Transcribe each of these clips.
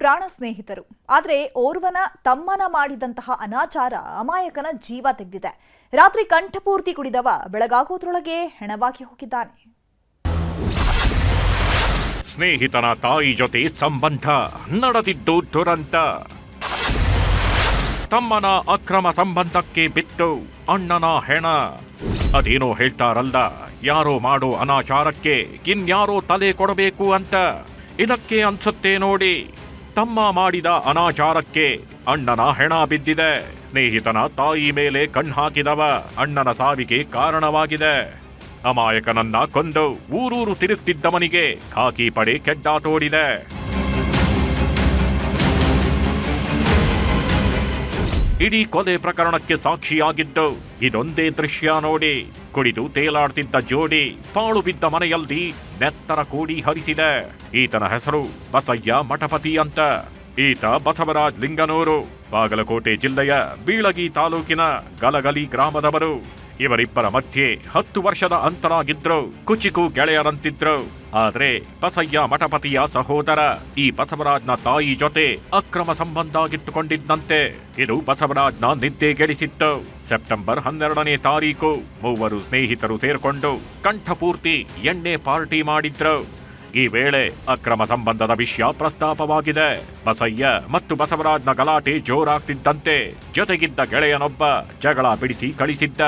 ಪ್ರಾಣ ಸ್ನೇಹಿತರು. ಆದರೆ ಓರ್ವನ ತಮ್ಮನ ಮಾಡಿದಂತಹ ಅನಾಚಾರ ಅಮಾಯಕನ ಜೀವ ತೆಗೆದಿದೆ. ರಾತ್ರಿ ಕಂಠಪೂರ್ತಿ ಕುಡಿದವ ಬೆಳಗಾಗೋದ್ರೊಳಗೆ ಹೆಣವಾಗಿ ಹೋಗಿದ್ದಾನೆ. ಸ್ನೇಹಿತನ ತಾಯಿ ಜೊತೆ ಸಂಬಂಧ ನಡೆದಿದ್ದು ದುರಂತ. ತಮ್ಮನ ಅಕ್ರಮ ಸಂಬಂಧಕ್ಕೆ ಬಿತ್ತು ಅಣ್ಣನ ಹೆಣ. ಅದೇನೋ ಹೇಳ್ತಾರಲ್ಲ, ಯಾರೋ ಮಾಡೋ ಅನಾಚಾರಕ್ಕೆ ಇನ್ಯಾರೋ ತಲೆ ಕೊಡಬೇಕು ಅಂತ. ಇದಕ್ಕೆ ಅನ್ಸುತ್ತೆ ನೋಡಿ, ತಮ್ಮ ಮಾಡಿದ ಅನಾಚಾರಕ್ಕೆ ಅಣ್ಣನ ಹೆಣ ಬಿದ್ದಿದೆ. ಸ್ನೇಹಿತನ ತಾಯಿ ಮೇಲೆ ಕಣ್ಣಾಕಿದವ ಅಣ್ಣನ ಸಾವಿಗೆ ಕಾರಣವಾಗಿದೆ. ಅಮಾಯಕನನ್ನ ಕೊಂದು ಊರೂರು ತಿರುಗ್ತಿದ್ದವನಿಗೆ ಖಾಕಿ ಪಡೆ ಕೆಡ್ಡ ತೋಡಿದೆ. ಇಡೀ ಕೊಲೆ ಪ್ರಕರಣಕ್ಕೆ ಸಾಕ್ಷಿಯಾಗಿದ್ದು ಇದೊಂದೇ ದೃಶ್ಯ ನೋಡಿ. ಕುಡಿದು ತೇಲಾಡ್ತಿದ್ದ ಜೋಡಿ ಪಾಳು ಬಿದ್ದ ಮನೆಯಲ್ಲಿ ನೆತ್ತರ ಕೂಡಿ ಹರಿಸಿದೆ. ಈತನ ಹೆಸರು ಬಸಯ್ಯ ಮಠಪತಿ ಅಂತ. ಈತ ಬಸವರಾಜ್ ಲಿಂಗನೂರು, ಬಾಗಲಕೋಟೆ ಜಿಲ್ಲೆಯ ಬೀಳಗಿ ತಾಲೂಕಿನ ಗಲಗಲಿ ಗ್ರಾಮದವರು. ಇವರಿಬ್ಬರ ಮಧ್ಯೆ 10 ವರ್ಷದ ಅಂತರಾಗಿದ್ರು. ಕುಚಿಕು ಗೆಳೆಯರಂತಿದ್ರು. ಆದ್ರೆ ಬಸಯ್ಯ ಮಠಪತಿಯ ಸಹೋದರ ಈ ಬಸವರಾಜ್ನ ತಾಯಿ ಜೊತೆ ಅಕ್ರಮ ಸಂಬಂಧ ಇಟ್ಟುಕೊಂಡಿದ್ದಂತೆ. ಇದು ಬಸವರಾಜ್ನ ನಿದ್ದೆಗೆಡಿಸಿತ್ತು. ಸೆಪ್ಟೆಂಬರ್ 12ನೇ ತಾರೀಕು ಮೂವರು ಸ್ನೇಹಿತರು ಸೇರ್ಕೊಂಡು ಕಂಠಪೂರ್ತಿ ಎಣ್ಣೆ ಪಾರ್ಟಿ ಮಾಡಿದ್ರು. ಈ ವೇಳೆ ಅಕ್ರಮ ಸಂಬಂಧದ ವಿಷಯ ಪ್ರಸ್ತಾಪವಾಗಿದೆ. ಬಸಯ್ಯ ಮತ್ತು ಬಸವರಾಜ್ನ ಗಲಾಟೆ ಜೋರಾಗ್ತಿದ್ದಂತೆ ಜೊತೆಗಿದ್ದ ಗೆಳೆಯನೊಬ್ಬ ಜಗಳ ಬಿಡಿಸಿ ಕಳಿಸಿದ್ದ.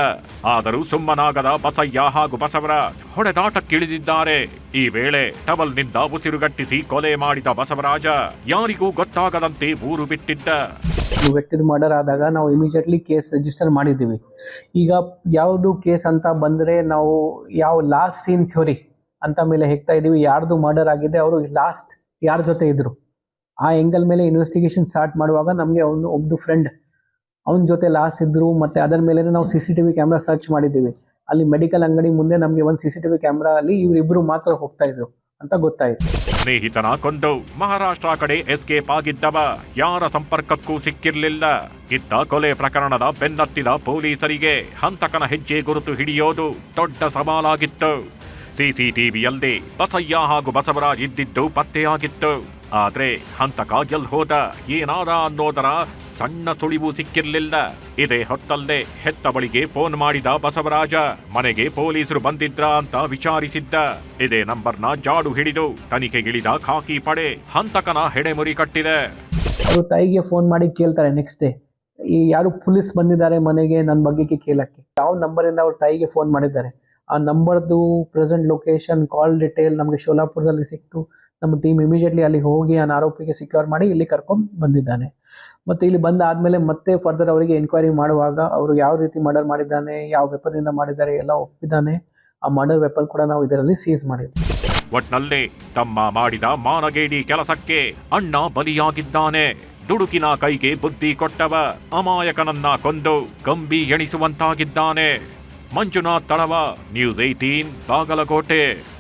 ಆದರೂ ಸುಮ್ಮನಾಗದ ಬಸಯ್ಯ ಹಾಗೂ ಬಸವರಾಜ್ ಹೊಡೆದಾಟಕ್ಕಿಳಿದಿದ್ದಾರೆ. ಈ ವೇಳೆ ಟವಲ್ನಿಂದ ಉಸಿರುಗಟ್ಟಿಸಿ ಕೊಲೆ ಮಾಡಿದ ಬಸವರಾಜ ಯಾರಿಗೂ ಗೊತ್ತಾಗದಂತೆ ಊರು ಬಿಟ್ಟಿದ್ದ. ವ್ಯಕ್ತಿದ ಮರ್ಡರ್ ಆದಾಗ ನಾವು ಇಮಿಡಿಯೇಟ್ಲಿ ಕೇಸ್ ರಿಜಿಸ್ಟರ್ ಮಾಡಿದ್ದೀವಿ. ಈಗ ಯಾವುದು ಕೇಸ್ ಅಂತ ಬಂದರೆ ನಾವು ಯಾವ ಲಾಸ್ಟ್ ಸೀನ್ ಥ್ಯೋರಿ ಅಂತ ಮೇಲೆ ಹೆಕ್ತಾ ಇದೀವಿ. ಯಾರ್ದು ಮರ್ಡರ್ ಆಗಿದೆ, ಅವರು ಲಾಸ್ಟ್ ಯಾರ ಜೊತೆ ಇದ್ರು, ಆ ಎಂಗಲ್ ಮೇಲೆ ಇನ್ವೆಸ್ಟಿಗೇಷನ್ ಸ್ಟಾರ್ಟ್ ಮಾಡುವಾಗ ನಮಗೆ ಒಬ್ಬ ಫ್ರೆಂಡ್ ಅವನ ಜೊತೆ ಲಾಸ್ಟ್ ಇದ್ರು. ಮತ್ತೆ ಅದರ ಮೇಲೆ ನಾವು CCTV ಕ್ಯಾಮ್ರಾ ಸರ್ಚ್ ಮಾಡಿದ್ದೀವಿ. ಅಲ್ಲಿ ಮೆಡಿಕಲ್ ಅಂಗಡಿ ಮುಂದೆ ನಮಗೆ ಒಂದು CCTV ಕ್ಯಾಮ್ರಾ ಅಲ್ಲಿ ಇವರಿಬ್ರು ಮಾತ್ರ ಹೋಗ್ತಾ ಇದ್ರು ಅಂತ ಗೊತ್ತಾಯ್ತು. ಸ್ನೇಹಿತನ ಕೊಂದು ಮಹಾರಾಷ್ಟ್ರ ಕಡೆ ಎಸ್ಕೇಪ್ ಆಗಿದ್ದವ ಯಾರ ಸಂಪರ್ಕಕ್ಕೂ ಸಿಕ್ಕಿರ್ಲಿಲ್ಲ. ಇದ್ದ ಕೊಲೆ ಪ್ರಕರಣದ ಬೆನ್ನತ್ತಿದ ಪೊಲೀಸರಿಗೆ ಹಂತಕನ ಹೆಜ್ಜೆ ಗುರುತು ಹಿಡಿಯೋದು ದೊಡ್ಡ ಸವಾಲಾಗಿತ್ತು. CCTVಯಲ್ಲಿ ಬಸಯ್ಯ ಹಾಗೂ ಬಸವರಾಜ್ ಇದ್ದಿದ್ದು ಪತ್ತೆಯಾಗಿತ್ತು. ಆದ್ರೆ ಹಂತಕ ಎಲ್ ಹೋದ ಏನಾದ ಅನ್ನೋದರ ಸಣ್ಣ ಸುಳಿವು ಸಿಕ್ಕಿರ್ಲಿಲ್ಲ. ಇದೇ ಹೊತ್ತಲ್ಲೇ ಹೆತ್ತ ಬಳಿಗೆ ಫೋನ್ ಮಾಡಿದ ಬಸವರಾಜ ಮನೆಗೆ ಪೊಲೀಸರು ಬಂದಿದ್ರ ಅಂತ ವಿಚಾರಿಸಿದ್ದ. ಇದೇ ನಂಬರ್ನ ಜಾಡು ಹಿಡಿದು ತನಿಖೆಗಿಳಿದ ಖಾಕಿ ಪಡೆ ಹಂತಕನ ಹೆಡೆಮುರಿ ಕಟ್ಟಿದೆ. ಅವರು ತಾಯಿಗೆ ಫೋನ್ ಮಾಡಿ ಕೇಳ್ತಾರೆ ನೆಕ್ಸ್ಟ್ ಡೇ, ಈ ಯಾರು ಪೊಲೀಸ್ ಬಂದಿದ್ದಾರೆ ಮನೆಗೆ ನನ್ನ ಬಗ್ಗೆ ಕೇಳಕ್ಕೆ. ಯಾವ ನಂಬರಿಂದ ಅವ್ರ ತಾಯಿಗೆ ಫೋನ್ ಮಾಡಿದ್ದಾರೆ, ಆ ನಂಬರ್ದು ಪ್ರೆಸೆಂಟ್ ಲೊಕೇಶನ್, ಕಾಲ್ ಡಿಟೇಲ್ ನಮಗೆ ಶೋಲಾಪುರದಲ್ಲಿ ಸಿಕ್ತು. ನಮ್ಮ ಟೀಮ್ ಇಮಿಡಿಯೇಟ್ಲಿ ಅಲ್ಲಿ ಹೋಗಿ ಆ ಆರೋಪಿಗೆ ಸಿಕ್ಯೂರ್ ಮಾಡಿ ಇಲ್ಲಿ ಕರ್ಕೊಂಡು ಬಂದಿದ್ದಾನೆ. ಮತ್ತು ಇಲ್ಲಿ ಬಂದಾದ್ಮೇಲೆ ಮತ್ತೆ ಫರ್ದರ್ ಅವರಿಗೆ ಎನ್ಕ್ವೈರಿ ಮಾಡುವಾಗ ಅವರು ಯಾವ ರೀತಿ ಮರ್ಡರ್ ಮಾಡಿದ್ದಾನೆ, ಯಾವ ವೆಪನ್ನಿಂದ ಮಾಡಿದ್ದಾರೆ ಎಲ್ಲ ಒಪ್ಪಿದ್ದಾನೆ. ಆ ಮರ್ಡರ್ ವೆಪನ್ ಕೂಡ ನಾವು ಇದರಲ್ಲಿ ಸೀಸ್ ಮಾಡಿದ್ವಿ. ಒಟ್ನಲ್ಲಿ ತಮ್ಮ ಮಾಡಿದ ಮಾನಗೇಡಿ ಕೆಲಸಕ್ಕೆ ಅಣ್ಣ ಬಲಿಯಾಗಿದ್ದಾನೆ. ದುಡುಕಿನ ಕೈಗೆ ಬುದ್ಧಿ ಕೊಟ್ಟವ ಅಮಾಯಕನನ್ನ ಕೊಂದು ಕಂಬಿ ಎಣಿಸುವಂತಾಗಿದ್ದಾನೆ. ಮಂಜುನಾಥ್ ತಳವ, ನ್ಯೂಸ್ 18 ಬಾಗಲಕೋಟೆ.